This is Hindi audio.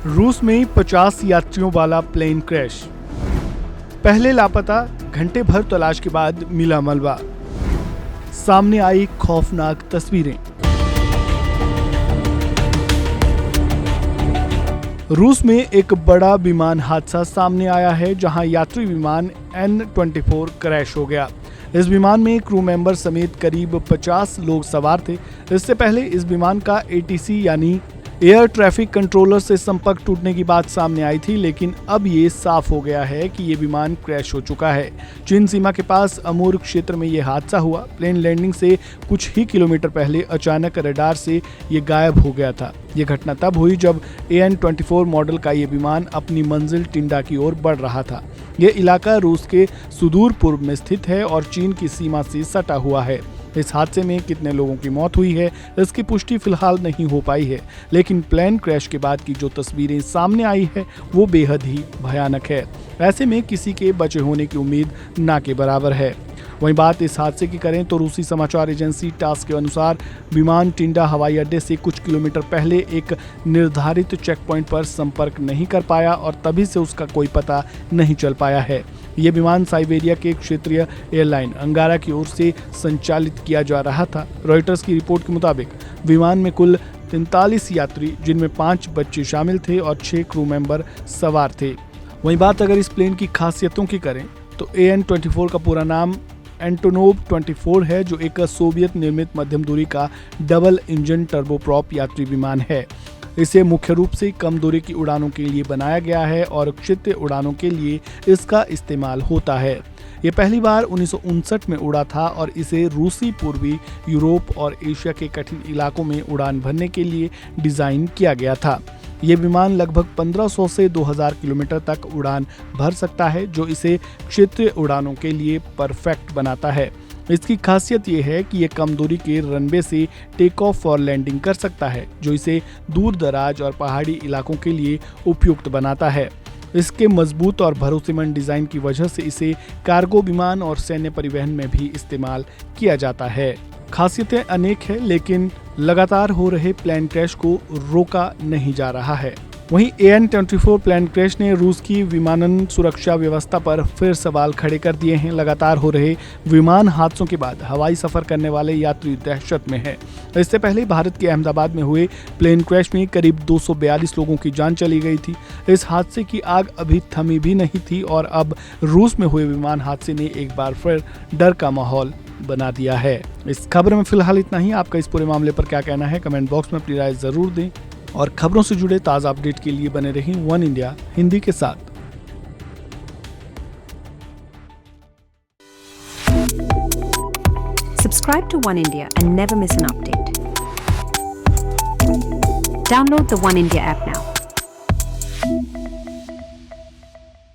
रूस में 50 यात्रियों वाला प्लेन क्रैश। पहले लापता, घंटे भर तलाश के बाद मिला मलबा। सामने आई खौफनाक तस्वीरें। रूस में एक बड़ा विमान हादसा सामने आया है, जहां यात्री विमान N-24 क्रैश हो गया। इस विमान में क्रू मेंबर समेत करीब 50 लोग सवार थे। इससे पहले इस विमान का ATC यानी एयर ट्रैफिक कंट्रोलर से संपर्क टूटने की बात सामने आई थी, लेकिन अब ये साफ हो गया है कि ये विमान क्रैश हो चुका है। चीन सीमा के पास अमूर क्षेत्र में ये हादसा हुआ। प्लेन लैंडिंग से कुछ ही किलोमीटर पहले अचानक रडार से ये गायब हो गया था। ये घटना तब हुई जब AN-24 मॉडल का ये विमान अपनी मंजिल टिंडा की ओर बढ़ रहा था। ये इलाका रूस के सुदूर पूर्व में स्थित है और चीन की सीमा से सटा हुआ है। इस हादसे में कितने लोगों की मौत हुई है, इसकी पुष्टि फिलहाल नहीं हो पाई है, लेकिन प्लेन क्रैश के बाद की जो तस्वीरें सामने आई है वो बेहद ही भयानक है। ऐसे में किसी के बचे होने की उम्मीद ना के बराबर है। वहीं बात इस हादसे की करें तो रूसी समाचार एजेंसी टास के अनुसार विमान टिंडा हवाई अड्डे से कुछ किलोमीटर पहले एक निर्धारित चेक पॉइंट पर संपर्क नहीं कर पाया और तभी से उसका कोई पता नहीं चल पाया है। ये विमान साइबेरिया के क्षेत्रीय एयरलाइन अंगारा की ओर से संचालित किया जा रहा था। रॉयटर्स की रिपोर्ट के मुताबिक विमान में कुल 43 यात्री, जिनमें 5 बच्चे शामिल थे और 6 क्रू मेंबर सवार थे। वहीं बात अगर इस प्लेन की खासियतों की करें तो AN-24 का पूरा नाम एंटोनोव 24 है, जो एक सोवियत निर्मित मध्यम दूरी का डबल इंजन टर्बोप्रॉप यात्री विमान है। इसे मुख्य रूप से कम दूरी की उड़ानों के लिए बनाया गया है और क्षेत्रीय उड़ानों के लिए इसका इस्तेमाल होता है। ये पहली बार 1959 में उड़ा था और इसे रूसी पूर्वी यूरोप और एशिया के कठिन इलाकों में उड़ान भरने के लिए डिजाइन किया गया था। ये विमान लगभग 1500 से 2000 किलोमीटर तक उड़ान भर सकता है, जो इसे क्षेत्रीय उड़ानों के लिए परफेक्ट बनाता है। इसकी खासियत ये है कि ये कम दूरी के रनवे से टेक ऑफ और लैंडिंग कर सकता है, जो इसे दूर दराज और पहाड़ी इलाकों के लिए उपयुक्त बनाता है। इसके मजबूत और भरोसेमंद डिजाइन की वजह से इसे कार्गो विमान और सैन्य परिवहन में भी इस्तेमाल किया जाता है। खासियतें अनेक हैं, लेकिन लगातार हो रहे प्लेन क्रैश को रोका नहीं जा रहा है। वहीं AN-24 प्लेन क्रैश ने रूस की विमानन सुरक्षा व्यवस्था पर फिर सवाल खड़े कर दिए हैं। लगातार हो रहे विमान हादसों के बाद हवाई सफर करने वाले यात्री दहशत में हैं। इससे पहले भारत के अहमदाबाद में हुए प्लेन क्रैश में करीब 242 लोगों की जान चली गई थी। इस हादसे की आग अभी थमी भी नहीं थी और अब रूस में हुए विमान हादसे ने एक बार फिर डर का माहौल बना दिया है। इस खबर में फिलहाल इतना ही। आपका इस पूरे मामले पर क्या कहना है, कमेंट बॉक्स में अपनी राय जरूर दें और खबरों से जुड़े ताज़ा अपडेट के लिए बने रहें वन इंडिया हिंदी के साथ। Subscribe to One India and never miss an update. Download the One India app now.